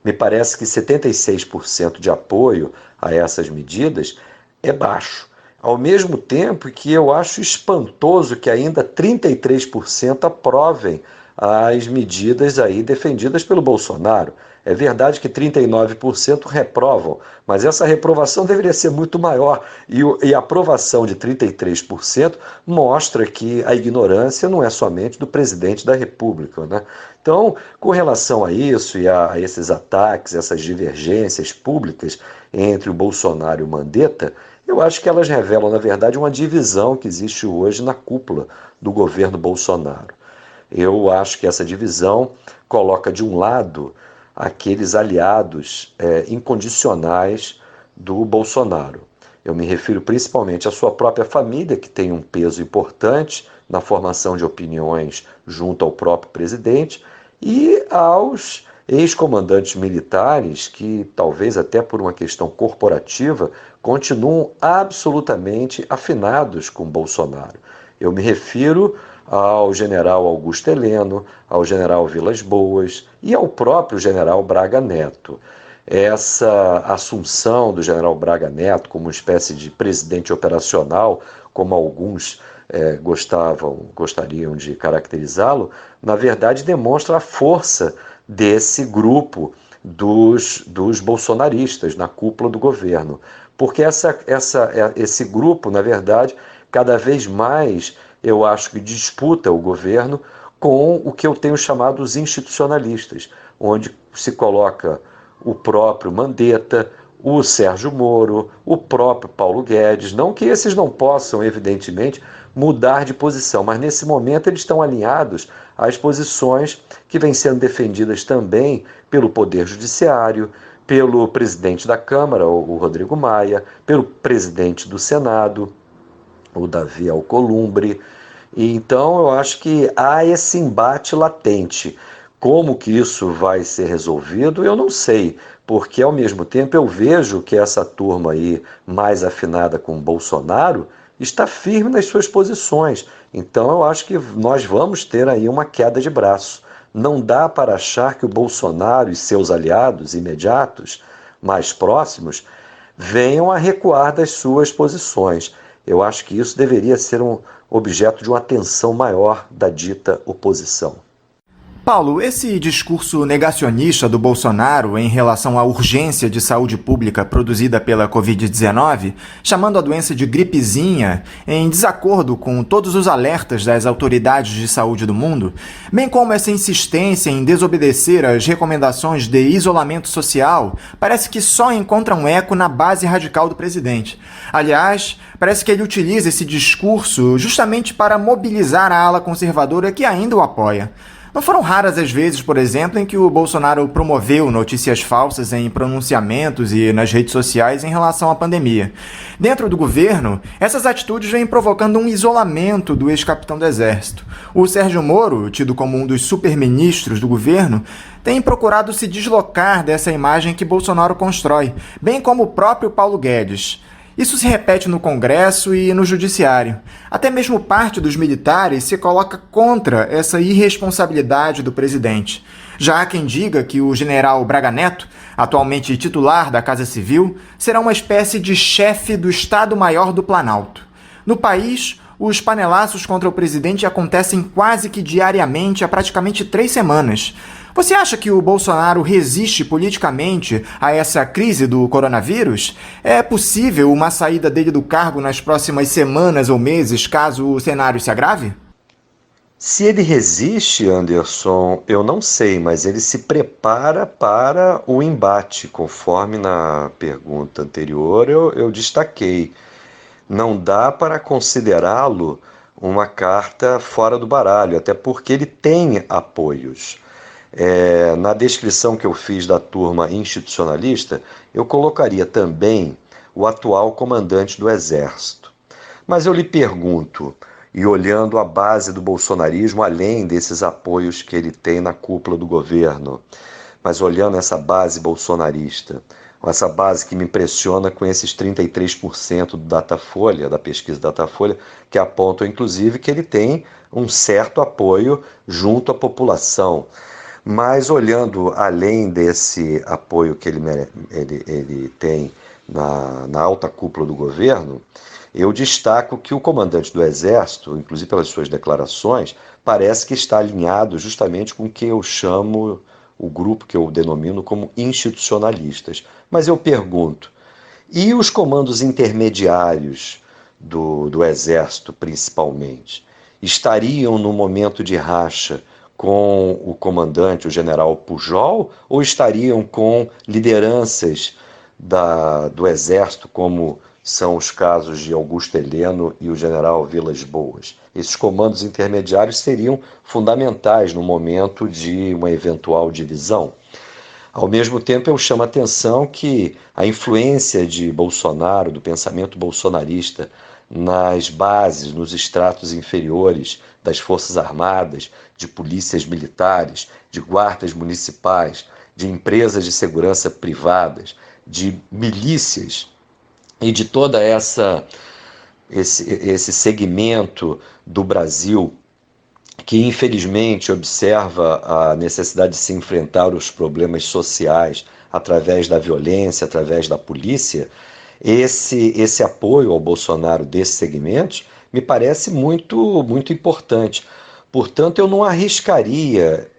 Me parece que 76% de apoio a essas medidas é baixo. Ao mesmo tempo que eu acho espantoso que ainda 33% aprovem as medidas aí defendidas pelo Bolsonaro. É verdade que 39% reprovam, mas essa reprovação deveria ser muito maior. E a aprovação de 33% mostra que a ignorância não é somente do presidente da República, né? Então, com relação a isso e a esses ataques, essas divergências públicas entre o Bolsonaro e o Mandetta, eu acho que elas revelam, na verdade, uma divisão que existe hoje na cúpula do governo Bolsonaro. Eu acho que essa divisão coloca de um lado aqueles aliados incondicionais do Bolsonaro. Eu me refiro principalmente à sua própria família, que tem um peso importante na formação de opiniões junto ao próprio presidente, e aos ex-comandantes militares que, talvez até por uma questão corporativa, continuam absolutamente afinados com Bolsonaro. Eu me refiro ao general Augusto Heleno, ao general Vilas Boas e ao próprio general Braga Neto. Essa assunção do general Braga Neto como uma espécie de presidente operacional, como alguns gostariam de caracterizá-lo, na verdade demonstra a força desse grupo dos bolsonaristas na cúpula do governo. Porque esse grupo, na verdade, cada vez mais eu acho que disputa o governo com o que eu tenho chamado os institucionalistas, onde se coloca o próprio Mandetta, o Sérgio Moro, o próprio Paulo Guedes. Não que esses não possam, evidentemente, mudar de posição, mas nesse momento eles estão alinhados às posições que vêm sendo defendidas também pelo Poder Judiciário, pelo presidente da Câmara, o Rodrigo Maia, pelo presidente do Senado, o Davi Alcolumbre. E então eu acho que há esse embate latente. Como que isso vai ser resolvido, eu não sei, porque ao mesmo tempo eu vejo que essa turma aí mais afinada com o Bolsonaro está firme nas suas posições. Então eu acho que nós vamos ter aí uma queda de braço. Não dá para achar que o Bolsonaro e seus aliados imediatos, mais próximos, venham a recuar das suas posições. Eu acho que isso deveria ser um objeto de uma atenção maior da dita oposição. Paulo, esse discurso negacionista do Bolsonaro em relação à urgência de saúde pública produzida pela Covid-19, chamando a doença de gripezinha, em desacordo com todos os alertas das autoridades de saúde do mundo, bem como essa insistência em desobedecer às recomendações de isolamento social, parece que só encontra um eco na base radical do presidente. Aliás, parece que ele utiliza esse discurso justamente para mobilizar a ala conservadora que ainda o apoia. Não foram raras as vezes, por exemplo, em que o Bolsonaro promoveu notícias falsas em pronunciamentos e nas redes sociais em relação à pandemia. Dentro do governo, essas atitudes vêm provocando um isolamento do ex-capitão do Exército. O Sérgio Moro, tido como um dos superministros do governo, tem procurado se deslocar dessa imagem que Bolsonaro constrói, bem como o próprio Paulo Guedes. Isso se repete no Congresso e no Judiciário. Até mesmo parte dos militares se coloca contra essa irresponsabilidade do presidente. Já há quem diga que o general Braga Neto, atualmente titular da Casa Civil, será uma espécie de chefe do Estado-Maior do Planalto. No país, os panelaços contra o presidente acontecem quase que diariamente há praticamente 3 semanas. Você acha que o Bolsonaro resiste politicamente a essa crise do coronavírus? É possível uma saída dele do cargo nas próximas semanas ou meses, caso o cenário se agrave? Se ele resiste, Anderson, eu não sei, mas ele se prepara para o embate, conforme na pergunta anterior eu destaquei. Não dá para considerá-lo uma carta fora do baralho, até porque ele tem apoios. Na descrição que eu fiz da turma institucionalista, eu colocaria também o atual comandante do Exército. Mas eu lhe pergunto, e olhando a base do bolsonarismo, além desses apoios que ele tem na cúpula do governo, mas olhando essa base bolsonarista, essa base que me impressiona com esses 33% do Datafolha, da pesquisa Datafolha, que apontam inclusive que ele tem um certo apoio junto à população. Mas olhando além desse apoio que ele tem na alta cúpula do governo, eu destaco que o comandante do Exército, inclusive pelas suas declarações, parece que está alinhado justamente com o que eu chamo, o grupo que eu denomino como institucionalistas. Mas eu pergunto, e os comandos intermediários do Exército, principalmente, estariam no momento de racha com o comandante, o general Pujol, ou estariam com lideranças do Exército, como são os casos de Augusto Heleno e o general Vilas Boas? Esses comandos intermediários seriam fundamentais no momento de uma eventual divisão. Ao mesmo tempo, eu chamo a atenção que a influência de Bolsonaro, do pensamento bolsonarista, nas bases, nos estratos inferiores das Forças Armadas, de polícias militares, de guardas municipais, de empresas de segurança privadas, de milícias e de toda esse segmento do Brasil que infelizmente observa a necessidade de se enfrentar os problemas sociais através da violência, através da polícia. Esse apoio ao Bolsonaro desses segmentos me parece muito, muito importante. Portanto, eu não arriscaria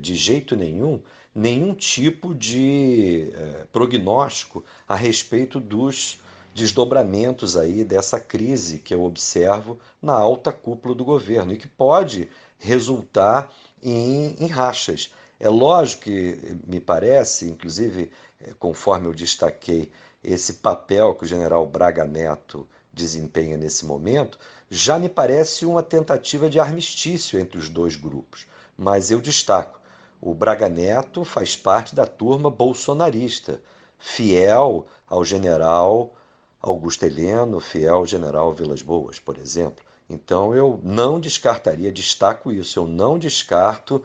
de jeito nenhum tipo de prognóstico a respeito dos desdobramentos aí dessa crise que eu observo na alta cúpula do governo e que pode resultar em rachas. É lógico que me parece, inclusive, conforme eu destaquei, esse papel que o general Braga Neto desempenha nesse momento, já me parece uma tentativa de armistício entre os dois grupos. Mas eu destaco, o Braga Neto faz parte da turma bolsonarista, fiel ao general Augusto Heleno, fiel ao general Vilas Boas, por exemplo. Então eu não descartaria, destaco isso, eu não descarto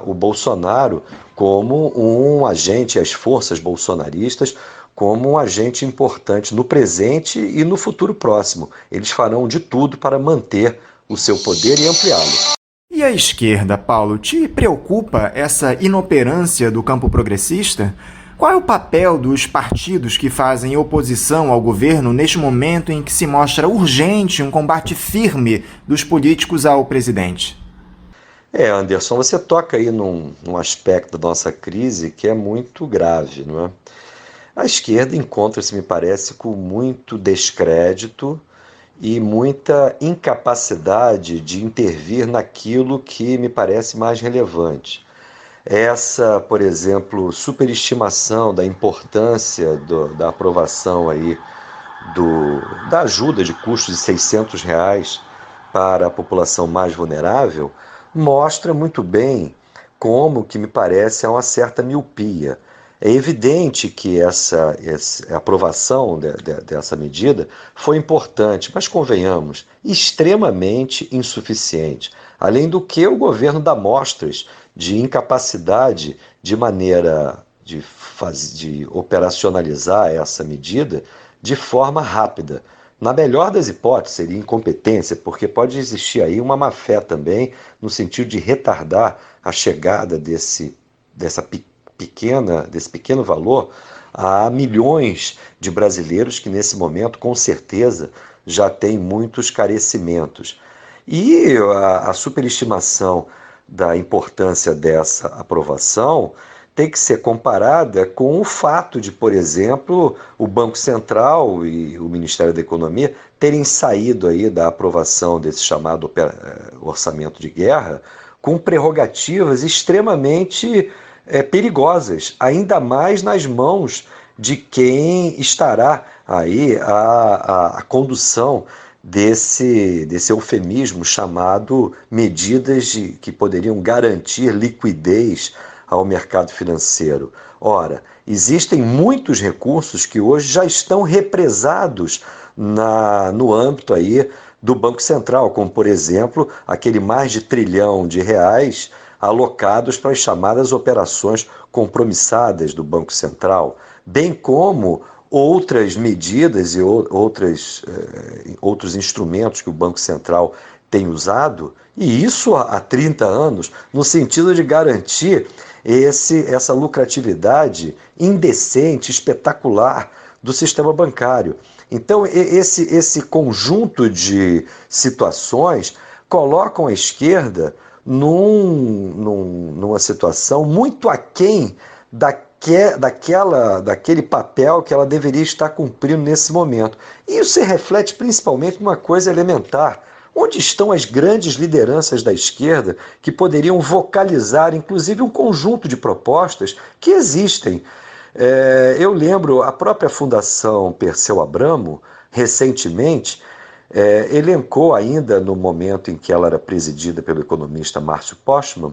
o Bolsonaro como um agente, as forças bolsonaristas, como um agente importante no presente e no futuro próximo. Eles farão de tudo para manter o seu poder e ampliá-lo. E a esquerda, Paulo, te preocupa essa inoperância do campo progressista? Qual é o papel dos partidos que fazem oposição ao governo neste momento em que se mostra urgente um combate firme dos políticos ao presidente? Anderson, você toca aí num aspecto da nossa crise que é muito grave, não é? A esquerda encontra-se, me parece, com muito descrédito e muita incapacidade de intervir naquilo que me parece mais relevante. Essa, por exemplo, superestimação da importância da aprovação aí da ajuda de custos de R$600 para a população mais vulnerável mostra muito bem como que me parece há uma certa miopia. É evidente que essa aprovação dessa medida foi importante, mas convenhamos, extremamente insuficiente. Além do que, o governo dá mostras de incapacidade de operacionalizar essa medida de forma rápida. Na melhor das hipóteses, seria incompetência, porque pode existir aí uma má-fé também, no sentido de retardar a chegada desse pequeno valor a milhões de brasileiros que nesse momento, com certeza, já têm muitos carecimentos. E a superestimação da importância dessa aprovação tem que ser comparada com o fato de, por exemplo, o Banco Central e o Ministério da Economia terem saído aí da aprovação desse chamado orçamento de guerra com prerrogativas extremamente perigosas, ainda mais nas mãos de quem estará aí a condução desse eufemismo chamado medidas que poderiam garantir liquidez ao mercado financeiro. Ora, existem muitos recursos que hoje já estão represados no âmbito aí do Banco Central, como, por exemplo, aquele mais de R$ 1 trilhão alocados para as chamadas operações compromissadas do Banco Central, bem como outras medidas e outros instrumentos que o Banco Central tem usado, e isso há 30 anos, no sentido de garantir essa lucratividade indecente, espetacular do sistema bancário. Então, esse conjunto de situações colocam a esquerda numa situação muito aquém daquele papel que ela deveria estar cumprindo nesse momento. E isso se reflete principalmente numa coisa elementar. Onde estão as grandes lideranças da esquerda que poderiam vocalizar, inclusive, um conjunto de propostas que existem? Eu lembro, a própria Fundação Perseu Abramo, recentemente, elencou ainda no momento em que ela era presidida pelo economista Márcio Postman,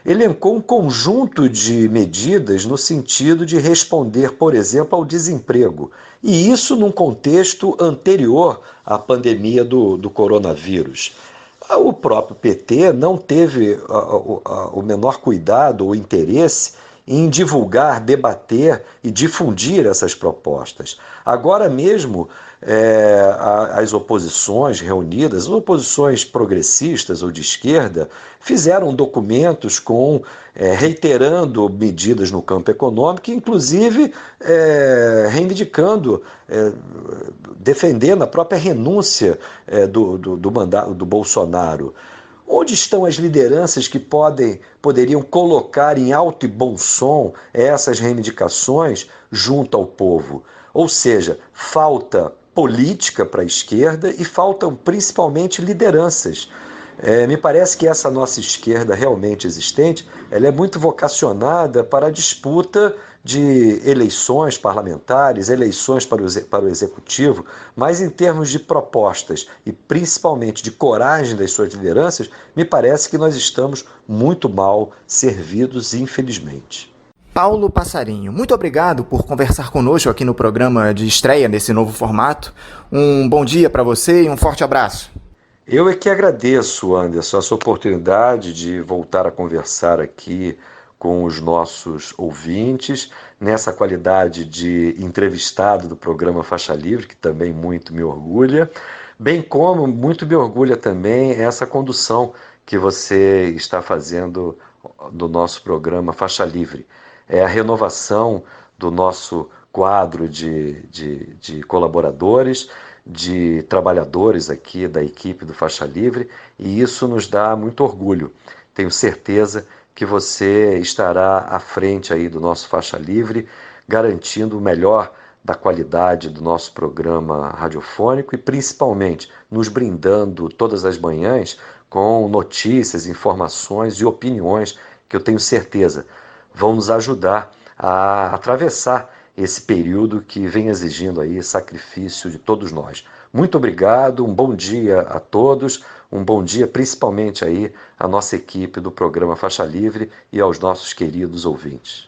elencou um conjunto de medidas no sentido de responder, por exemplo, ao desemprego. E isso num contexto anterior à pandemia do coronavírus. O próprio PT não teve o menor cuidado ou interesse em divulgar, debater e difundir essas propostas. Agora mesmo, as oposições reunidas, as oposições progressistas ou de esquerda, fizeram documentos reiterando medidas no campo econômico, inclusive reivindicando, defendendo a própria renúncia do Bolsonaro. Onde estão as lideranças que poderiam colocar em alto e bom som essas reivindicações junto ao povo? Ou seja, falta política para a esquerda e faltam principalmente lideranças. Me parece que essa nossa esquerda realmente existente, ela é muito vocacionada para a disputa de eleições parlamentares, eleições para o executivo, mas em termos de propostas e principalmente de coragem das suas lideranças, me parece que nós estamos muito mal servidos, infelizmente. Paulo Passarinho, muito obrigado por conversar conosco aqui no programa de estreia desse novo formato. Um bom dia para você e um forte abraço. Eu é que agradeço, Anderson, essa oportunidade de voltar a conversar aqui com os nossos ouvintes, nessa qualidade de entrevistado do programa Faixa Livre, que também muito me orgulha, bem como muito me orgulha também essa condução que você está fazendo do nosso programa Faixa Livre. É a renovação do nosso quadro de colaboradores, de trabalhadores aqui da equipe do Faixa Livre, e isso nos dá muito orgulho. Tenho certeza que você estará à frente aí do nosso Faixa Livre, garantindo o melhor da qualidade do nosso programa radiofônico e principalmente nos brindando todas as manhãs com notícias, informações e opiniões que eu tenho certeza vão nos ajudar a atravessar esse período que vem exigindo aí sacrifício de todos nós. Muito obrigado, um bom dia a todos, um bom dia principalmente aí à nossa equipe do programa Faixa Livre e aos nossos queridos ouvintes.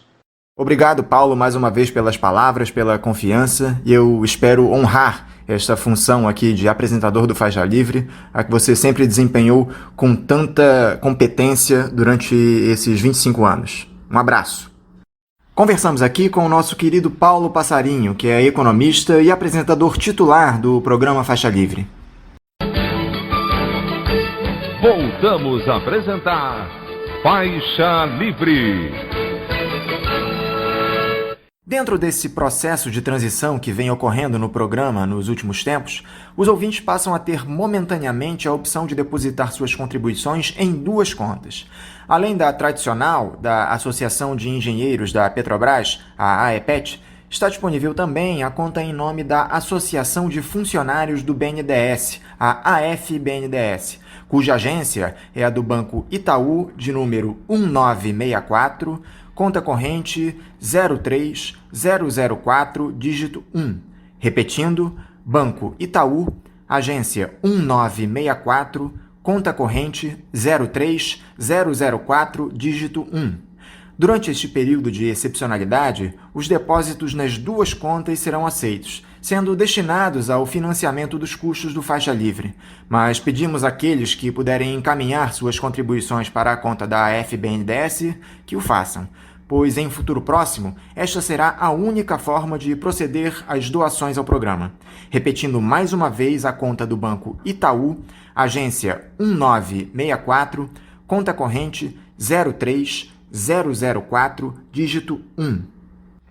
Obrigado, Paulo, mais uma vez pelas palavras, pela confiança, e eu espero honrar esta função aqui de apresentador do Faixa Livre, a que você sempre desempenhou com tanta competência durante esses 25 anos. Um abraço. Conversamos aqui com o nosso querido Paulo Passarinho, que é economista e apresentador titular do programa Faixa Livre. Voltamos a apresentar Faixa Livre. Dentro desse processo de transição que vem ocorrendo no programa nos últimos tempos, os ouvintes passam a ter momentaneamente a opção de depositar suas contribuições em duas contas. Além da tradicional da Associação de Engenheiros da Petrobras, a AEPET, está disponível também a conta em nome da Associação de Funcionários do BNDES, a AFBNDES, cuja agência é a do Banco Itaú, de número 1964, conta corrente 03004, dígito 1. Repetindo, Banco Itaú, agência 1964, conta corrente 03004, dígito 1. Durante este período de excepcionalidade, os depósitos nas duas contas serão aceitos, sendo destinados ao financiamento dos custos do Faixa Livre. Mas pedimos àqueles que puderem encaminhar suas contribuições para a conta da FBNDES que o façam, pois em futuro próximo, esta será a única forma de proceder às doações ao programa. Repetindo mais uma vez a conta do Banco Itaú, agência 1964, conta corrente 03004, dígito 1.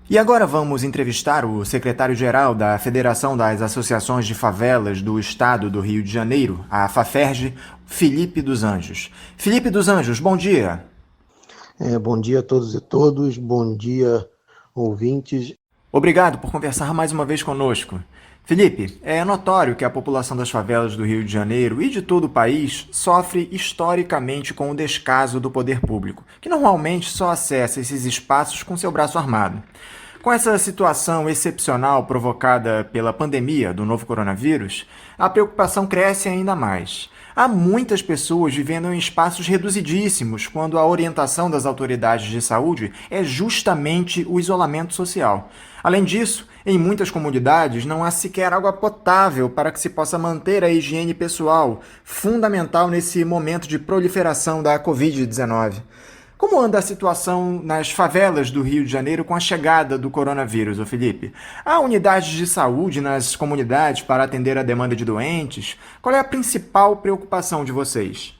E agora vamos entrevistar o secretário-geral da Federação das Associações de Favelas do Estado do Rio de Janeiro, a FAFERJ, Felipe dos Anjos. Felipe dos Anjos, bom dia. Bom dia a todos e todas, bom dia, ouvintes. Obrigado por conversar mais uma vez conosco. Felipe, é notório que a população das favelas do Rio de Janeiro e de todo o país sofre historicamente com o descaso do poder público, que normalmente só acessa esses espaços com seu braço armado. Com essa situação excepcional provocada pela pandemia do novo coronavírus, a preocupação cresce ainda mais. Há muitas pessoas vivendo em espaços reduzidíssimos, quando a orientação das autoridades de saúde é justamente o isolamento social. Além disso, em muitas comunidades não há sequer água potável para que se possa manter a higiene pessoal, fundamental nesse momento de proliferação da Covid-19. Como anda a situação nas favelas do Rio de Janeiro com a chegada do coronavírus, Felipe? Há unidades de saúde nas comunidades para atender a demanda de doentes? Qual é a principal preocupação de vocês?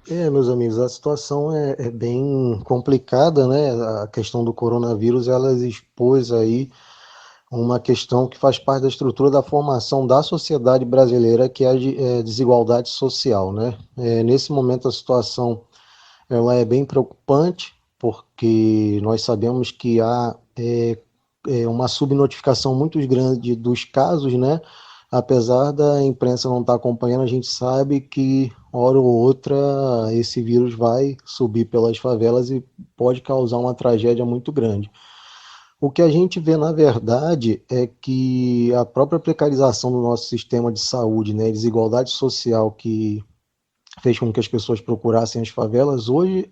Meus amigos, a situação é bem complicada, né? A questão do coronavírus, ela expôs aí uma questão que faz parte da estrutura da formação da sociedade brasileira, que é a desigualdade social, né? Nesse momento a situação ela é bem preocupante, porque nós sabemos que há uma subnotificação muito grande dos casos, né? Apesar da imprensa não estar acompanhando, a gente sabe que, hora ou outra, esse vírus vai subir pelas favelas e pode causar uma tragédia muito grande. O que a gente vê, na verdade, é que a própria precarização do nosso sistema de saúde, né, a desigualdade social que fez com que as pessoas procurassem as favelas, hoje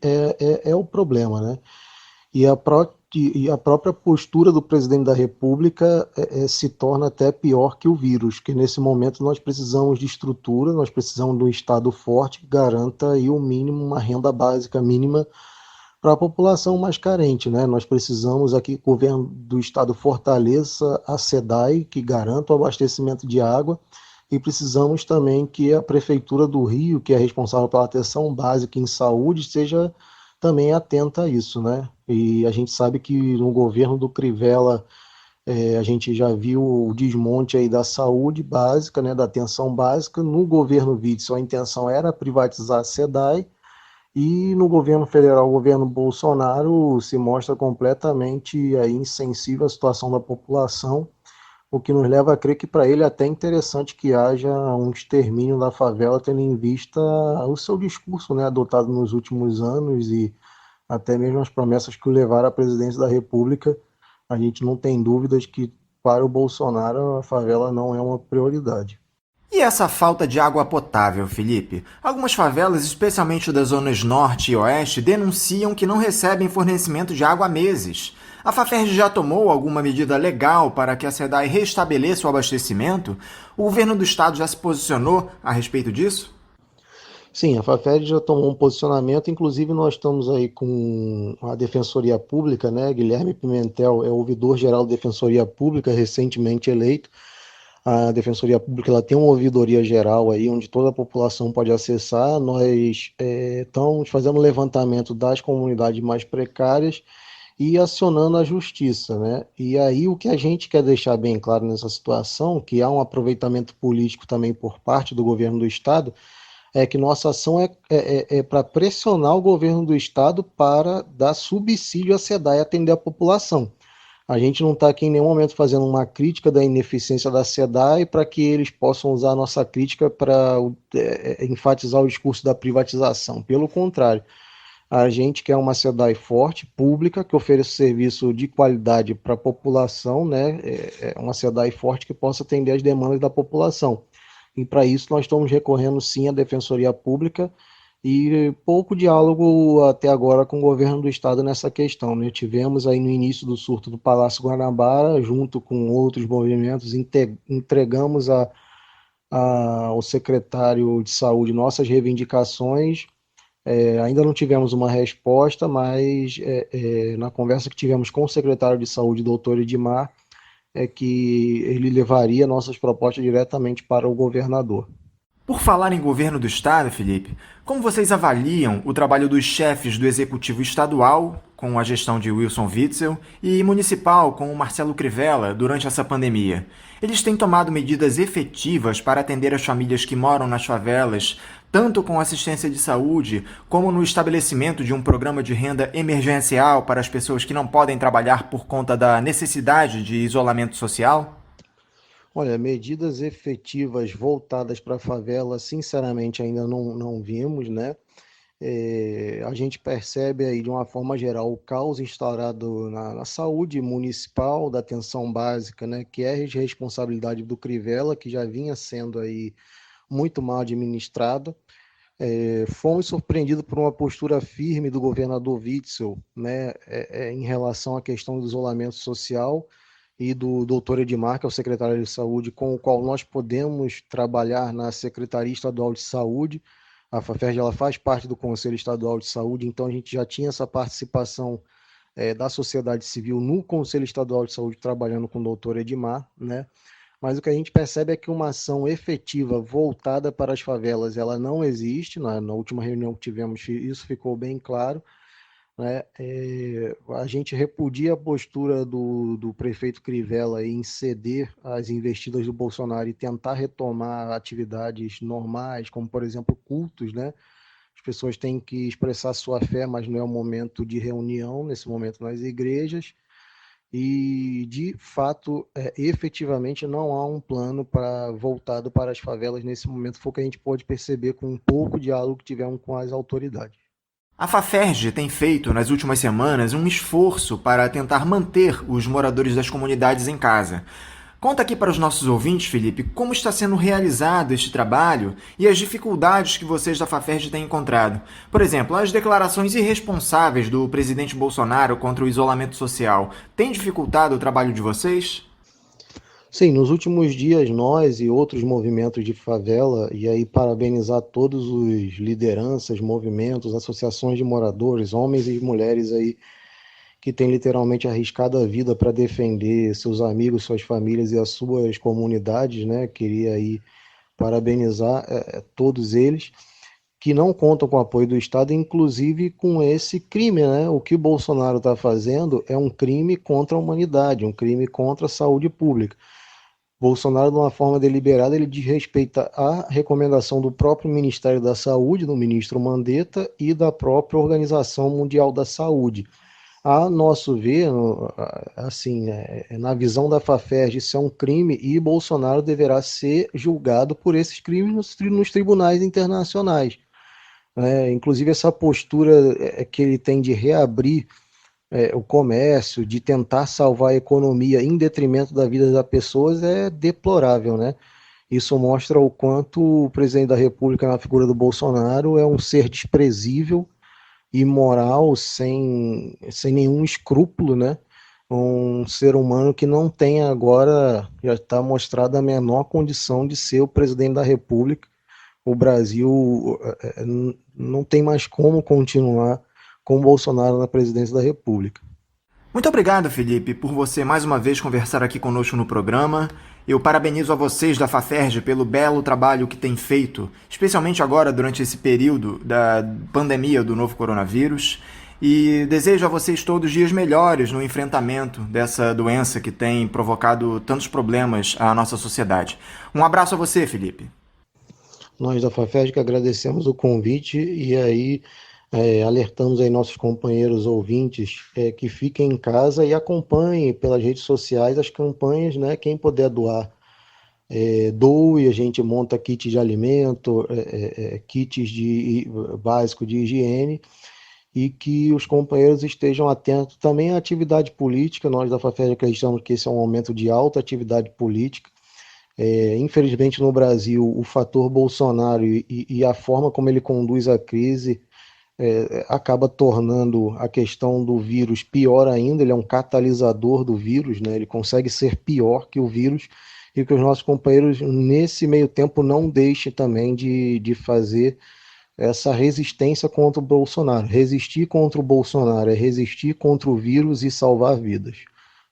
é o problema, né? E a própria postura do presidente da República se torna até pior que o vírus, que nesse momento nós precisamos de estrutura, nós precisamos de um Estado forte que garanta aí o mínimo, uma renda básica mínima para a população mais carente, né? Nós precisamos aqui que o governo do Estado fortaleça a SEDAI, que garanta o abastecimento de água, e precisamos também que a Prefeitura do Rio, que é responsável pela atenção básica em saúde, seja também atenta a isso, né? E a gente sabe que no governo do Crivella a gente já viu o desmonte aí da saúde básica, né, da atenção básica. No governo Witzel a intenção era privatizar a SEDAI, e no governo federal, o governo Bolsonaro, se mostra completamente aí insensível à situação da população, o que nos leva a crer que para ele é até interessante que haja um extermínio da favela, tendo em vista o seu discurso, né, adotado nos últimos anos e até mesmo as promessas que o levaram à presidência da República. A gente não tem dúvidas que para o Bolsonaro a favela não é uma prioridade. E essa falta de água potável, Felipe? Algumas favelas, especialmente das zonas norte e oeste, denunciam que não recebem fornecimento de água há meses. A Faferj já tomou alguma medida legal para que a SEDAI restabeleça o abastecimento? O governo do estado já se posicionou a respeito disso? Sim, a Faferj já tomou um posicionamento, inclusive nós estamos aí com a Defensoria Pública, né? Guilherme Pimentel é o ouvidor-geral da Defensoria Pública, recentemente eleito. A Defensoria Pública ela tem uma ouvidoria geral aí, onde toda a população pode acessar. Nós estamos fazendo um levantamento das comunidades mais precárias e acionando a justiça, né? E aí o que a gente quer deixar bem claro nessa situação, que há um aproveitamento político também por parte do governo do estado, é que nossa ação é para pressionar o governo do estado para dar subsídio à SEDAI e atender a população. A gente não está aqui em nenhum momento fazendo uma crítica da ineficiência da SEDAI para que eles possam usar a nossa crítica para enfatizar o discurso da privatização. Pelo contrário, a gente quer uma SEDAI forte, pública, que ofereça serviço de qualidade para a população, né? Uma SEDAI forte que possa atender as demandas da população. E para isso nós estamos recorrendo sim à Defensoria Pública e pouco diálogo até agora com o governo do estado nessa questão, né? Tivemos aí no início do surto do Palácio Guanabara, junto com outros movimentos, entregamos ao secretário de saúde nossas reivindicações. Ainda não tivemos uma resposta, mas na conversa que tivemos com o secretário de saúde, doutor Edmar, é que ele levaria nossas propostas diretamente para o governador. Por falar em governo do estado, Felipe, como vocês avaliam o trabalho dos chefes do executivo estadual, com a gestão de Wilson Witzel, e municipal, com o Marcelo Crivella, durante essa pandemia? Eles têm tomado medidas efetivas para atender as famílias que moram nas favelas, tanto com assistência de saúde, como no estabelecimento de um programa de renda emergencial para as pessoas que não podem trabalhar por conta da necessidade de isolamento social? Olha, medidas efetivas voltadas para a favela, sinceramente, ainda não vimos, né? A gente percebe aí, de uma forma geral, o caos instaurado na saúde municipal, da atenção básica, né? Que é de responsabilidade do Crivella, que já vinha sendo aí muito mal administrada. Fomos surpreendidos por uma postura firme do governador Witzel, né? Em relação à questão do isolamento social, e do doutor Edmar, que é o secretário de Saúde, com o qual nós podemos trabalhar na Secretaria Estadual de Saúde. A Faferj ela faz parte do Conselho Estadual de Saúde, então a gente já tinha essa participação da sociedade civil no Conselho Estadual de Saúde, trabalhando com o doutor Edmar, né? Mas o que a gente percebe é que uma ação efetiva voltada para as favelas, ela não existe. Na última reunião que tivemos, isso ficou bem claro, né? A gente repudia a postura do prefeito Crivella em ceder às investidas do Bolsonaro e tentar retomar atividades normais, como, por exemplo, cultos, né? As pessoas têm que expressar sua fé, mas não é o momento de reunião, nesse momento nas igrejas. E, de fato, efetivamente não há um plano voltado para as favelas nesse momento. Foi o que a gente pode perceber com um pouco de diálogo que tivemos com as autoridades. A Faferj tem feito, nas últimas semanas, um esforço para tentar manter os moradores das comunidades em casa. Conta aqui para os nossos ouvintes, Felipe, como está sendo realizado este trabalho e as dificuldades que vocês da Faferj têm encontrado. Por exemplo, as declarações irresponsáveis do presidente Bolsonaro contra o isolamento social têm dificultado o trabalho de vocês? Sim, nos últimos dias nós e outros movimentos de favela, e aí parabenizar todos os lideranças, movimentos, associações de moradores, homens e mulheres aí que têm literalmente arriscado a vida para defender seus amigos, suas famílias e as suas comunidades, né? Queria aí parabenizar todos eles que não contam com o apoio do Estado, inclusive com esse crime, né? O que o Bolsonaro está fazendo é um crime contra a humanidade, um crime contra a saúde pública. Bolsonaro, de uma forma deliberada, ele desrespeita a recomendação do próprio Ministério da Saúde, do ministro Mandetta, e da própria Organização Mundial da Saúde. A nosso ver, assim, na visão da Faferj, isso é um crime e Bolsonaro deverá ser julgado por esses crimes nos tribunais internacionais. Inclusive, essa postura que ele tem de reabrir o comércio, de tentar salvar a economia em detrimento da vida das pessoas é deplorável, né? Isso mostra o quanto o presidente da República, na figura do Bolsonaro, é um ser desprezível, imoral, sem nenhum escrúpulo, né? Um ser humano que não tem agora, já está mostrado a menor condição de ser o presidente da República. O Brasil não tem mais como continuar com o Bolsonaro na presidência da República. Muito obrigado, Felipe, por você mais uma vez conversar aqui conosco no programa. Eu parabenizo a vocês da FAFERJ pelo belo trabalho que têm feito, especialmente agora durante esse período da pandemia do novo coronavírus, e desejo a vocês todos dias melhores no enfrentamento dessa doença que tem provocado tantos problemas à nossa sociedade. Um abraço a você, Felipe. Nós da FAFERJ que agradecemos o convite e aí alertamos aí nossos companheiros ouvintes que fiquem em casa e acompanhem pelas redes sociais as campanhas, né? Quem puder doar, doe. A gente monta kits de alimento, kits básicos de higiene, e que os companheiros estejam atentos também à atividade política. Nós da FAFERJ acreditamos que esse é um momento de alta atividade política. Infelizmente no Brasil o fator Bolsonaro e a forma como ele conduz a crise acaba tornando a questão do vírus pior ainda. Ele é um catalisador do vírus, né? Ele consegue ser pior que o vírus, e que os nossos companheiros nesse meio tempo não deixem também de fazer essa resistência contra o Bolsonaro. Resistir contra o Bolsonaro é resistir contra o vírus e salvar vidas.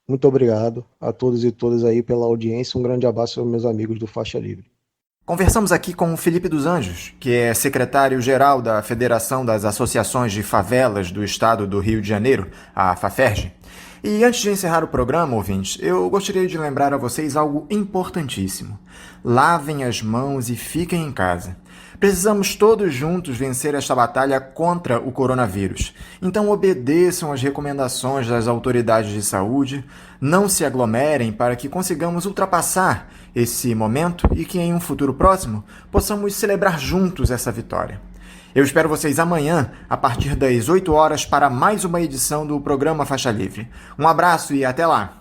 Muito obrigado a todos e todas aí pela audiência. Um grande abraço aos meus amigos do Faixa Livre. Conversamos aqui com o Felipe dos Anjos, que é secretário-geral da Federação das Associações de Favelas do Estado do Rio de Janeiro, a FAFERJ. E antes de encerrar o programa, ouvintes, eu gostaria de lembrar a vocês algo importantíssimo. Lavem as mãos e fiquem em casa. Precisamos todos juntos vencer esta batalha contra o coronavírus. Então obedeçam às recomendações das autoridades de saúde, não se aglomerem para que consigamos ultrapassar esse momento e que em um futuro próximo possamos celebrar juntos essa vitória. Eu espero vocês amanhã, a partir das 8 horas, para mais uma edição do programa Faixa Livre. Um abraço e até lá!